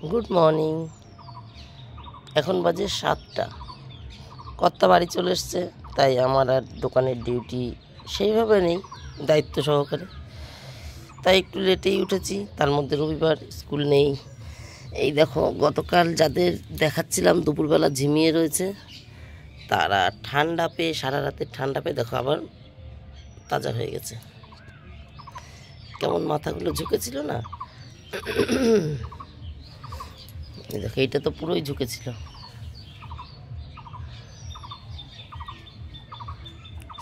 Good morning. এখন বাজে 7টা। কর্তা বাড়ি চলে এসছে, তাই আমার আর দোকানের ডিউটি সেইভাবে নেই, দায়িত্ব সহকারে, তাই একটু লেটেই উঠেছি। তার মধ্যে রবিবার, স্কুল নেই। এই দেখো, গতকাল যাদের দেখাচ্ছিলাম দুপুরবেলা ঝিমিয়ে রয়েছে, তারা ঠান্ডা পেয়ে, সারা রাতের ঠান্ডা পেয়ে দেখো আবার তাজা হয়ে গেছে। কেমন মাথাগুলো ঝুঁকেছিল না, দেখো এইটা তো পুরোই ঝুঁকেছিল।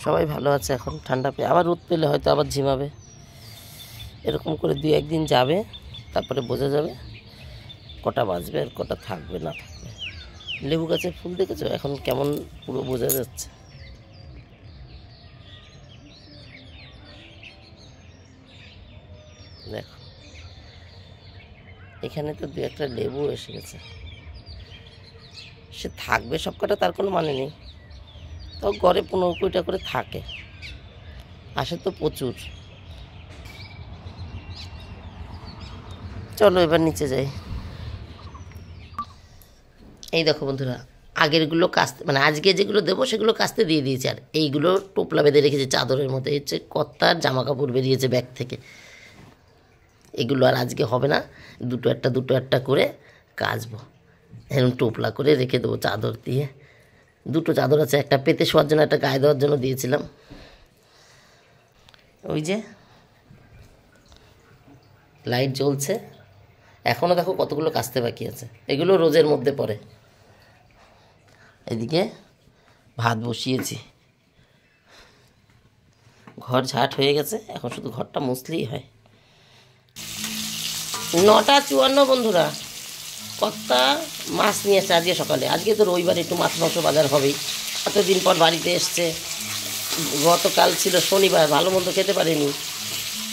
সবাই ভালো আছে এখন ঠান্ডা পেয়ে। আবার রোদ পেলে হয়তো আবার ঝিমাবে। এরকম করে 2-1 দিন যাবে, তারপরে বোঝা যাবে কটা বাজবে আর কটা থাকবে না থাকবে। লেবু গাছের ফুল দেখেছো এখন কেমন পুরো বোঝা যাচ্ছে। দেখো এখানে তো 2-1টা লেবু এসে গেছে। সে থাকবে সব কটা তার কোনো মানে নেই, তাও গড়ে 15-20টা করে থাকে, আসে তো প্রচুর। চলো এবার নিচে যাই। এই দেখো বন্ধুরা, আগেরগুলো কাস্তে, মানে আজকে যেগুলো দেবো সেগুলো কাস্তে দিয়ে দিয়েছি, আর এইগুলো টোপলা বেঁধে রেখেছি চাদরের মধ্যে। হচ্ছে কর্তার জামা কাপড় বেরিয়েছে ব্যাগ থেকে, এগুলো আর আজকে হবে না, দুটো একটা করে কাচবো। এরকম টোপলা করে রেখে দেবো চাদর দিয়ে। 2টো চাদর আছে, একটা পেতে শোয়ার জন্য, একটা গায়ে দেওয়ার জন্য দিয়েছিলাম। ওই যে লাইট জ্বলছে, এখনও দেখো কতগুলো কাচতে বাকি আছে, এগুলো রোজের মধ্যে পড়ে। এদিকে ভাত বসিয়েছি, ঘর ঝাঁট হয়ে গেছে, এখন শুধু ঘরটা মুছলেই হয়। 9:54 বন্ধুরা। কর্তা মাছ নিয়ে এসছে আজকে সকালে। আজকে তো রবিবার, একটু মাছ মাংস বাজার হবেই, এতদিন পর বাড়িতে এসছে। গতকাল ছিল শনিবার, ভালো মন্দ খেতে পারিনি,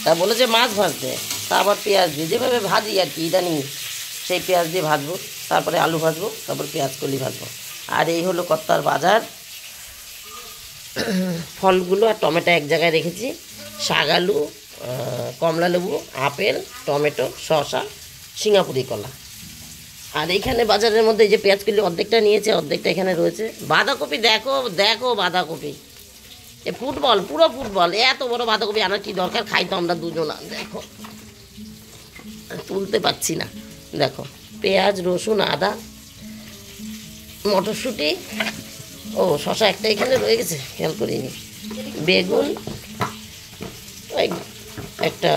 তা বলেছে মাছ ভাজতে, তা আবার পেঁয়াজ দিয়ে, যেভাবে ভাজি আর কি ইদানিং, সেই পেঁয়াজ দিয়ে ভাজবো, তারপরে আলু ভাজবো, তারপর পেঁয়াজ কলি ভাজবো। আর এই হলো কর্তার বাজার। ফলগুলো আর টমেটো এক জায়গায় রেখেছি, শাক, আলু, কমলা লেবু, আপেল, টমেটো, শসা, সিঙ্গাপুরি কলা। আর এইখানে বাজারের মধ্যে এই যে পেঁয়াজ কলি অর্ধেকটা নিয়েছে, অর্ধেকটা এখানে রয়েছে। বাঁধাকপি দেখো দেখো, বাঁধাকপি এ ফুটবল, পুরো ফুটবল। এত বড় বাঁধাকপি আনার কি দরকার, খাই তো আমরা দুজনা। দেখো তুলতে পারছি না। দেখো পেঁয়াজ, রসুন, আদা, মটরশুঁটি, ও শসা একটা এখানে রয়ে গেছে, খেয়াল করিনি, বেগুন, একটা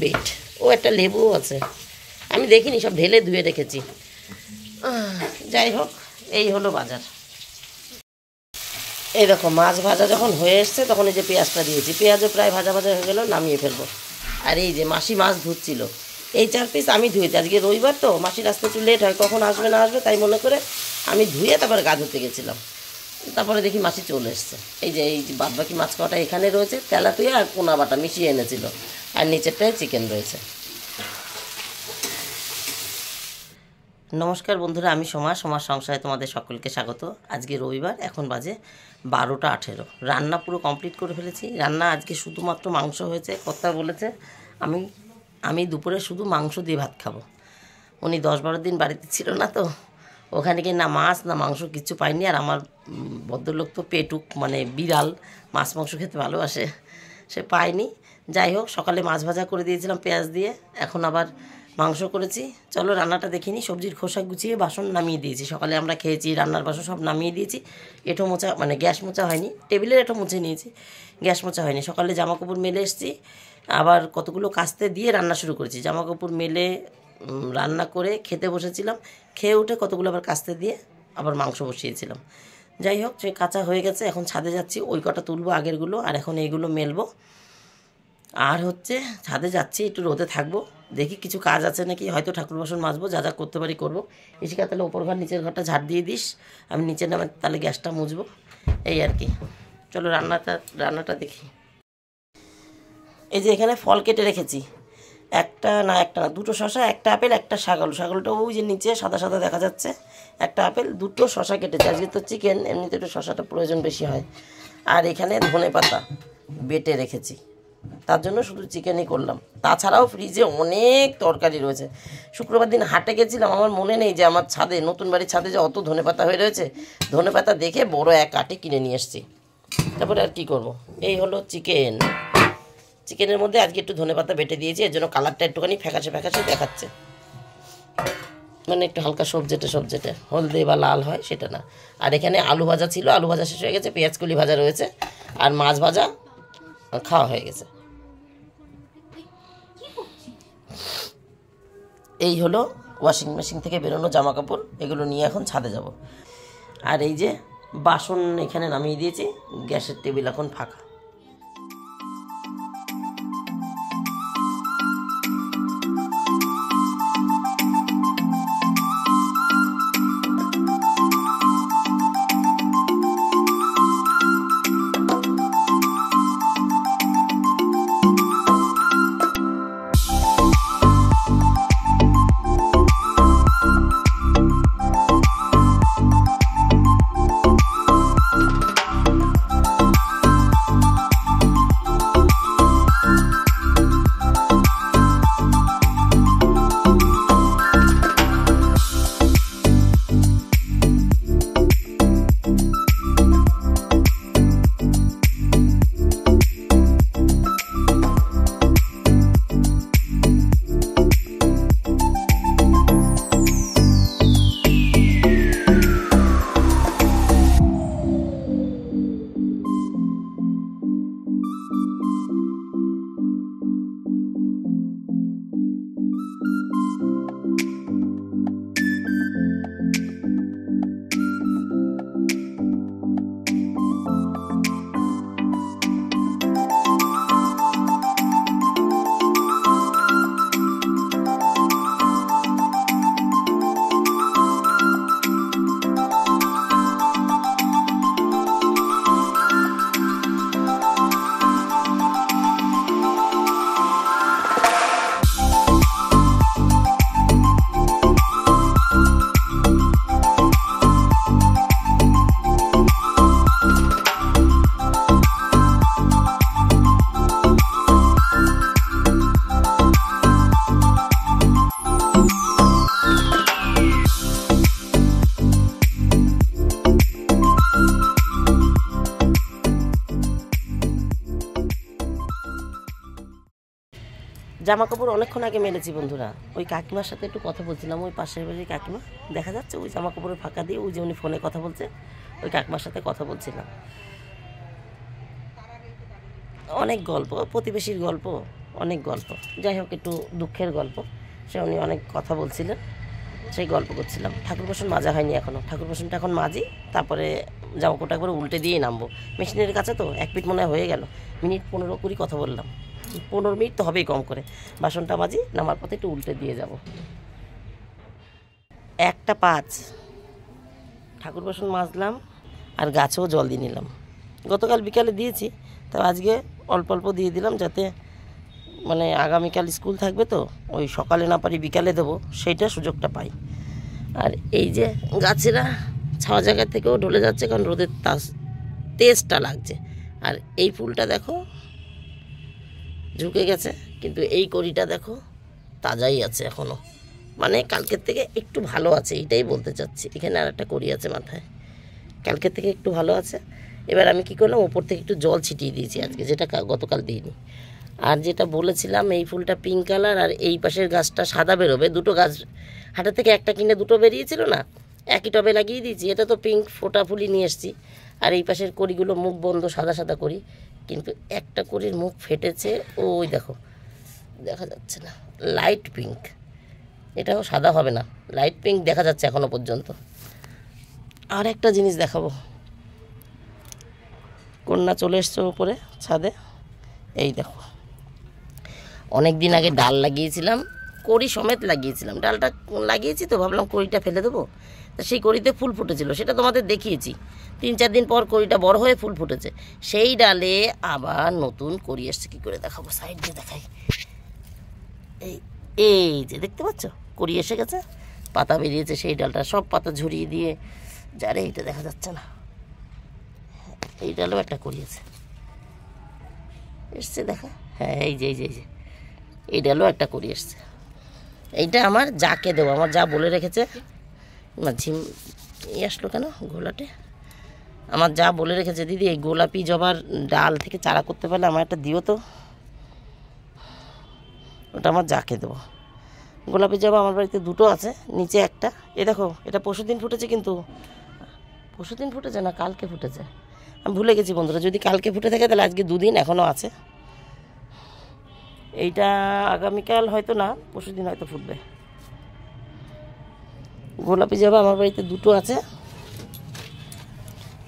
বিট, ও একটা লেবুও আছে, আমি দেখিনি, সব ঢেলে ধুয়ে রেখেছি। যাই হোক, এই হলো বাজার। এই দেখো মাছ ভাজা যখন হয়ে এসছে তখন এই যে পেঁয়াজটা দিয়েছি, পেঁয়াজও প্রায় ভাজা ভাজা হয়ে গেল, নামিয়ে ফেলবো। আর এই যে মাসি মাছ ধুচ্ছিল, এই 4 পিস আমি ধুয়েছি। আজকে রবিবার তো, মাসির আসতে একটু লেট হয়, কখন আসবে না আসবে তাই মনে করে আমি ধুয়ে তারপরে গা ধুতে গেছিলাম। তারপরে দেখি মাসি চলে এসছে। এই যে বাদবাকি মাছ কটা এখানে রয়েছে, তেলাপিয়া আর পোনা বাটা মিশিয়ে এনেছিল, আর নিচেরটায় চিকেন রয়েছে। নমস্কার বন্ধুরা, আমি সোমা সংসারে তোমাদের সকলকে স্বাগত। আজকে রবিবার, এখন বাজে 12টা 18। রান্না পুরো কমপ্লিট করে ফেলেছি। রান্না আজকে শুধুমাত্র মাংস হয়েছে। কর্তা বলেছে আমি দুপুরে শুধু মাংস দিয়ে ভাত খাবো। উনি 10-12 দিন বাড়িতে ছিল না তো, ওখানে গিয়ে না মাছ না মাংস কিচ্ছু পাইনি। আর আমার ভদ্রলোক তো পেটুক, মানে বিড়াল, মাছ মাংস খেতে ভালোবাসে, সে পায়নি। যাই হোক, সকালে মাছ ভাজা করে দিয়েছিলাম পেঁয়াজ দিয়ে, এখন আবার মাংস করেছি। চলো রান্নাটা দেখিনি। সবজির খোসা গুছিয়ে বাসন নামিয়ে দিয়েছি, সকালে আমরা খেয়েছি, রান্নার বাসন সব নামিয়ে দিয়েছি। এঁটো মোছা, মানে গ্যাস মোছা হয়নি, টেবিলের এঁটো মুছে নিয়েছি, গ্যাস মোছা হয়নি। সকালে জামা কাপড় মেলে এসেছি, আবার কতগুলো কাস্তে দিয়ে রান্না শুরু করেছি। জামা কাপড় মেলে রান্না করে খেতে বসেছিলাম, খেয়ে উঠে কতগুলো আবার কাস্তে দিয়ে আবার মাংস বসিয়েছিলাম। যাই হোক, সে কাঁচা হয়ে গেছে, এখন ছাদে যাচ্ছি, ওই কটা তুলবো আগেরগুলো, আর এখন এইগুলো মেলবো। আর হচ্ছে ছাদে যাচ্ছি, একটু রোদে থাকবো, দেখি কিছু কাজ আছে নাকি, হয়তো ঠাকুর বাসন মাজবো, যা যা করতে পারি করবো। ইশিকা তাহলে ওপর ঘর নিচের ঘরটা ঝাড় দিয়ে দিস, আমি নিচের নামে তাহলে গ্যাসটা মুছবো, এই আর কি। চলো রান্নাটা দেখি। এই যে এখানে ফল কেটে রেখেছি, একটা না 2টো শসা, একটা আপেল, একটা শাকালু। শাকালুটা ওই যে নিচে সাদা সাদা দেখা যাচ্ছে। একটা আপেল, 2টো শসা কেটেছে। আজকে তো চিকেন, এমনিতে একটু শসাটা প্রয়োজন বেশি হয়। আর এখানে ধনেপাতা বেটে রেখেছি, তার জন্য শুধু চিকেনই করলাম। তাছাড়াও ফ্রিজে অনেক তরকারি রয়েছে। শুক্রবার দিন হাটে গেছিলাম, আমার মনে নেই যে আমার ছাদে, নতুন বাড়ির ছাদে যে অত ধনেপাতা হয়ে রয়েছে, ধনেপাতা দেখে বড় এক আটে কিনে নিয়ে এসেছি। তারপরে আর কি করব, এই হলো চিকেন। চিকেনের মধ্যে আজকে একটু ধনেপাতা বেটে দিয়েছি, এর জন্য কালারটা একটুখানি ফ্যাকাশে ফ্যাকাশে দেখাচ্ছে, মানে একটু হালকা সবজেটে হলদে বা লাল হয় সেটা না। আর এখানে আলু ভাজা ছিল, আলু ভাজা শেষ হয়ে গেছে, পেঁয়াজ কলি ভাজা রয়েছে, আর মাছ ভাজা খাওয়া হয়ে গেছে। এই হলো ওয়াশিং মেশিন থেকে বেরোনো জামা কাপড়, এগুলো নিয়ে এখন ছাদে যাব। আর এই যে বাসন এখানে নামিয়ে দিয়েছি, গ্যাসের টেবিল এখন ফাঁকা। জামা কাপড় অনেকক্ষণ আগে মেলেছি বন্ধুরা। ওই কাকিমার সাথে একটু কথা বলছিলাম, ওই পাশের বাড়ির কাকিমা দেখা যাচ্ছে, ওই জামা কাপড়ের ফাঁকা দিয়ে ওই যে উনি ফোনে কথা বলছে, ওই কাকিমার সাথে কথা বলছিলাম। অনেক গল্প, প্রতিবেশীর গল্প, অনেক গল্প, যাই হোক একটু দুঃখের গল্প। সে উনি অনেক কথা বলছিলেন, সেই গল্প করছিলাম। ঠাকুর বাসন মাজা হয়নি এখনও, ঠাকুর বাসনটা এখন মাজি, তারপরে জামা কাপড়টা একবার উল্টে দিয়েই নামবো। মেশিনের কাছে তো 1 মিনিট মনে হয়ে গেল, মিনিট 15-20 কথা বললাম, 15 মিনিট তো হবেই কম করে। বাসনটা মাজি, নামার পথে একটু উল্টে দিয়ে যাব। 1:05 ঠাকুর বাসন মাজলাম, আর গাছেও জল দিয়ে নিলাম। গতকাল বিকালে দিয়েছি, তবে আজকে অল্প অল্প দিয়ে দিলাম, যাতে মানে আগামীকাল স্কুল থাকবে তো, ওই সকালে না পারি বিকালে দেবো, সেইটা সুযোগটা পাই। আর এই যে গাছেরা ছাওয়া জায়গা থেকেও ঢলে যাচ্ছে, কারণ রোদের তেজটা লাগছে। আর এই ফুলটা দেখো ঝুঁকে গেছে, কিন্তু এই কড়িটা দেখো তাজাই আছে এখনও, মানে কালকের থেকে একটু ভালো আছে, এইটাই বলতে চাচ্ছি। এখানে আর একটা কড়ি আছে মাথায়, কালকের থেকে একটু ভালো আছে। এবার আমি কি করলাম, ওপর থেকে একটু জল ছিটিয়ে দিয়েছি আজকে, যেটা গতকাল দিইনি। আর যেটা বলেছিলাম, এই ফুলটা পিঙ্ক কালার, আর এই পাশের গাছটা সাদা বেরোবে। দুটো গাছ হাটের থেকে একটা কিনে দুটো বেরিয়েছিল না, একই টবে লাগিয়ে দিয়েছি। এটা তো পিঙ্ক ফোটা ফুলই নিয়ে এসেছি। আর এই পাশের কড়িগুলো মুখ বন্ধ, সাদা সাদা করি, কিন্তু একটা কড়ির মুখ ফেটেছে, ওই দেখো দেখা যাচ্ছে না, লাইট পিঙ্ক। এটাও সাদা হবে না, লাইট পিঙ্ক দেখা যাচ্ছে এখনো পর্যন্ত। আর একটা জিনিস দেখাবো, কন্যা চলে এসছে উপরে ছাদে, এই দেখো। অনেক দিন আগে ডাল লাগিয়েছিলাম, কড়ি সমেত লাগিয়েছিলাম, ডালটা লাগিয়েছি তো ভাবলাম কড়িটা ফেলে দেবো, তা সেই কড়িতে ফুল ফুটেছিল, সেটা তোমাদের দেখিয়েছি। 3-4 দিন পর কড়িটা বড় হয়ে ফুল ফুটেছে, সেই ডালে আবার নতুন কড়ি এসছে। কী করে দেখাবো, সাইড দিয়ে দেখাই, এই যে দেখতে পাচ্ছ কড়ি এসে গেছে, পাতা বেরিয়েছে। সেই ডালটা সব পাতা ঝরিয়ে দিয়ে, যারে এইটা দেখা যাচ্ছে না, এই ডালেও একটা কড়ি আছে এসছে দেখা। হ্যাঁ এই যে এইটা হলো একটা করি এসছে। এইটা আমার যাকে দেবো, আমার যা বলে রেখেছে। ঝিম আসলো কেন গোলাটে? আমার যা বলে রেখেছে, দিদি এই গোলাপি জবার ডাল থেকে চারা করতে পারলে আমার একটা দিও তো। ওটা আমার যাকে দেবো। গোলাপি জবা আমার বাড়িতে দুটো আছে, নিচে একটা। এ দেখো এটা পরশুদিন ফুটেছে, কিন্তু পরশুদিন ফুটেছে না কালকে ফুটেছে, আমি ভুলে গেছি বন্ধুরা। যদি কালকে ফুটে থাকে তাহলে আজকে 2 দিন এখনও আছে। এইটা আগামীকাল হয়তো না, পরশুদিন হয়তো ফুটবে। গোলাপি জবা আমার বাড়িতে দুটো আছে।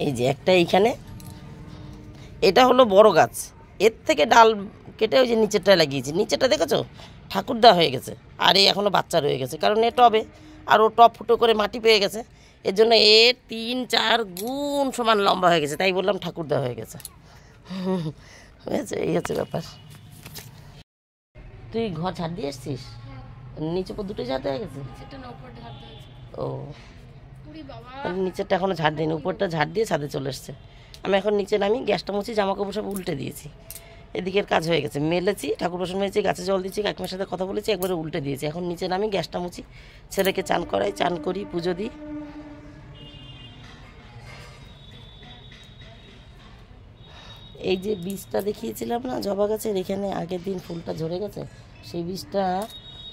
এই যে একটা এইখানে, এটা হলো বড় গাছ, এর থেকে ডাল কেটে ওই যে নিচেরটা লাগিয়েছি। নিচেরটা দেখেছো ঠাকুরদা হয়ে গেছে, আর এই এখনও বাচ্চা রয়ে গেছে, কারণ এ টবে, আর ও টব ফুটো করে মাটি পেয়ে গেছে। এর জন্য এ 3-4 গুণ সমান লম্বা হয়ে গেছে, তাই বললাম ঠাকুরদা হয়ে গেছে। হয়েছে, এই হচ্ছে ব্যাপার। তুই ঘর ঝাড় দিয়ে এসছিস? নিচে পর দুটো ঝাড় দেওয়া গেছে। ও নিচেরটা এখনো ঝাড় দিইনি, উপরটা ঝাড় দিয়ে ছাদে চলে এসছে। আমি এখন নিচে নামি গ্যাসটা মুছি, জামা কাপড় সব উল্টে দিয়েছি। এদিকের কাজ হয়ে গেছে, মেলেছি, ঠাকুর বাসন মেরেছি, গাছে জল দিচ্ছি, কাকিমার সাথে কথা বলেছি, একবারে উল্টে দিয়েছি। এখন নিচে নামি গ্যাসটা মুছি, ছেলেকে চান করাই, চান করি, পুজো দিই। এই যে বীজটা দেখিয়েছিলাম না জবা গাছের, এখানে আগের দিন ফুলটা ঝরে গেছে, সেই বীজটা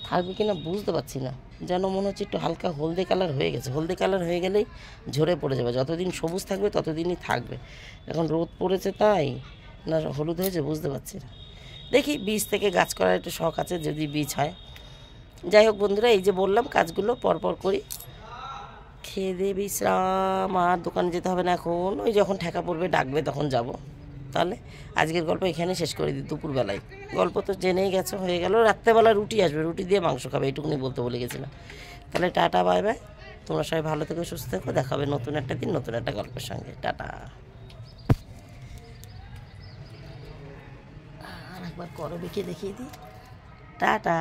থাকবে কিনা বুঝতে পারছি না, যেন মনে হচ্ছে একটু হালকা হলদে কালার হয়ে গেছে। হলদে কালার হয়ে গেলেই ঝরে পড়ে যাবে, যতদিন সবুজ থাকবে ততদিনই থাকবে। এখন রোদ পড়েছে তাই না হলুদ হয়েছে বুঝতে পারছি না। দেখি বীজ থেকে গাছ করার একটু শখ আছে, যদি বীজ হয়। যাই হোক বন্ধুরা, এই যে বললাম কাজগুলো পরপর করি, খেয়ে দিয়ে বিশ্রাম। আর দোকানে যেতে হবে না এখন, ওই যখন ঠেকা পড়বে ডাকবে তখন যাব। তাহলে আজকের গল্প এখানে শেষ করে দিই। দুপুরবেলায় গল্প তো জেনেই গেছো, হয়ে গেল। রাত্রেবেলা রুটি আসবে, রুটি দিয়ে মাংস খাবে, এইটুকুনি বলতে বলে গেছিলাম। তাহলে টাটা, বাই বাই। তোমরা সবাই ভালো থেকো, সুস্থ থেকো, দেখাবে নতুন একটা দিন নতুন একটা গল্পের সঙ্গে। টাটা। আর একবার করবিকে দেখিয়ে দিই। টাটা।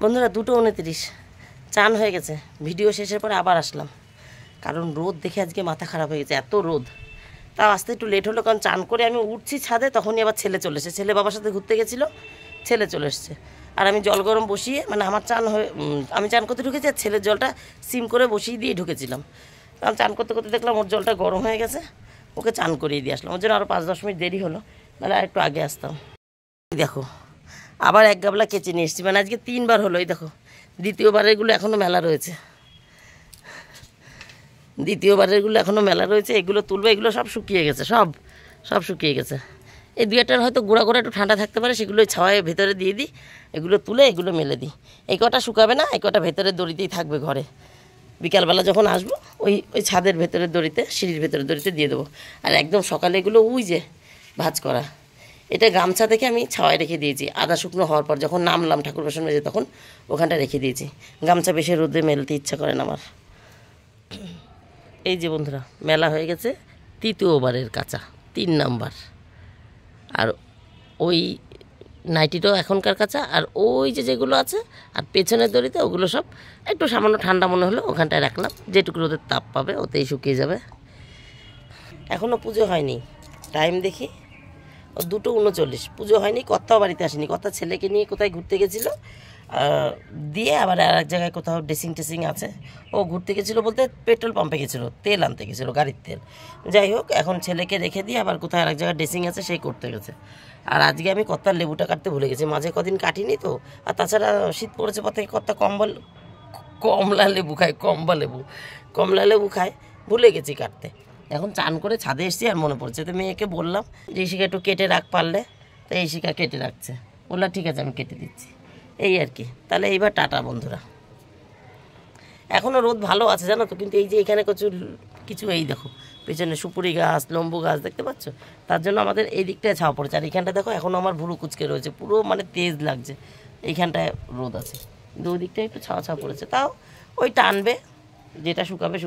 বন্ধুরা 2:29 চান হয়ে গেছে। ভিডিও শেষের পরে আবার আসলাম, কারণ রোদ দেখে আজকে মাথা খারাপ হয়ে গেছে, এত রোদ। তাও আসতে একটু লেট হলো, কারণ চান করে আমি উঠছি ছাদে, তখনই আবার ছেলে চলে এসেছে। ছেলে বাবার সাথে ঘুরতে গেছিলো, ছেলে চলে এসছে। আর আমি জল গরম বসিয়ে, মানে আমার চান হয়ে, আমি চান করতে ঢুকেছি, আর ছেলের জলটা সিম করে বসিয়ে দিয়ে ঢুকেছিলাম। আমি চান করতে করতে দেখলাম ওর জলটা গরম হয়ে গেছে, ওকে চান করিয়ে দিয়ে আসলাম। ওর জন্য আরও 5-10 মিনিট দেরি হলো, নাহলে আর একটু আগে আসতাম। দেখো আবার 1 গাবলা কেচে নিয়ে এসেছি, মানে আজকে 3 বার হলো। এই দেখো দ্বিতীয়বারেরগুলো এখনও মেলা রয়েছে, দ্বিতীয়বারেরগুলো এখনও মেলা রয়েছে। এগুলো তুলবে, এগুলো সব শুকিয়ে গেছে, সব শুকিয়ে গেছে। এই 2-1টার হয়তো গোড়া একটু ঠান্ডা থাকতে পারে, সেগুলো ছাওয়ায় ভেতরে দিয়ে দিই। এগুলো তুলে এগুলো মেলে দিই। এই কটা শুকাবে না, এই কটা ভেতরের দড়িতেই থাকবে ঘরে। বিকালবেলা যখন আসবো ওই ছাদের ভেতরের দড়িতে, সিঁড়ির ভেতরের দড়িতে দিয়ে দেবো। আর একদম সকালে এগুলো ওই যে ভাঁজ করা, এটা গামছা থেকে আমি ছাওয়ায় রেখে দিয়েছি। আদা শুকনো হওয়ার পর যখন নামলাম ঠাকুর বাসন মেজে, তখন ওখানটা রেখে দিয়েছি। গামছা বেশি রোদে মেলতে ইচ্ছা করে না আমার। এই যে বন্ধুরা মেলা হয়ে গেছে 3য়বারের কাঁচা, 3 নাম্বার। আর ওই নাইটিটাও এখনকার কাঁচা, আর ওই যে যেগুলো আছে আর পেছনের দড়িতে ওগুলো সব একটু সামান্য ঠান্ডা মনে হলো ওখানটায় রাখলাম, যেটুকু রোদের তাপ পাবে ওতেই শুকিয়ে যাবে। এখনও পুজো হয়নি, টাইম দেখি 2:39, পুজো হয়নি। কর্তাও বাড়িতে আসেনি, কর্তা ছেলেকে নিয়ে কোথায় ঘুরতে গেছিলো, দিয়ে আবার আর এক জায়গায় কোথাও ড্রেসিং আছে। ও ঘুরতে গেছিলো বলতে পেট্রোল পাম্পে গেছিলো, তেল আনতে গেছিলো, গাড়ির তেল। যাই হোক, এখন ছেলেকে রেখে দিয়ে আবার কোথায় আর এক জায়গায় ড্রেসিং আছে সেই করতে গেছে। আর আজকে আমি কর্তার লেবুটা কাটতে ভুলে গেছি, মাঝে কদিন কাটিনি তো। আর তাছাড়া শীত পড়েছে পর থেকে কর্তা কমলা লেবু খায়, কমলা লেবু খায়, ভুলে গেছি কাটতে। এখন চান করে ছাদে এসেছি আর মনে পড়ছে, তো মেয়েকে বললাম যে ইশিকা একটু কেটে রাখ পারলে, তো ইশিকা কেটে রাখছে। বললাম ঠিক আছে আমি কেটে দিচ্ছি, এই আর কি। তাহলে এইবার টাটা বন্ধুরা। এখনও রোদ ভালো আছে জানো তো, কিন্তু এই যে এখানে কিছু এই দেখো পেছনে সুপুরি গাছ, লম্বু গাছ দেখতে পাচ্ছ, তার জন্য আমাদের এই দিকটায় ছাওয়া পড়েছে। আর এইখানটা দেখো এখনও আমার ভুরু কুচকে রয়েছে, পুরো মানে তেজ লাগছে। এইখানটায় রোদ আছে, কিন্তু ওই দিকটায় একটু ছাওয়া পড়েছে। তাও ওই টানবে, যেটা শুকাবে,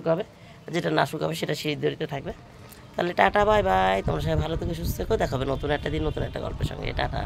যেটা না শুকাবে সেটা সেই দড়িতে থাকবে। তাহলে টাটা, বাই বাই। তোমরা সবাই ভালো থেকে সুস্থ থেকো, দেখাবে নতুন একটা দিন নতুন একটা গল্পের সঙ্গে। টাটা।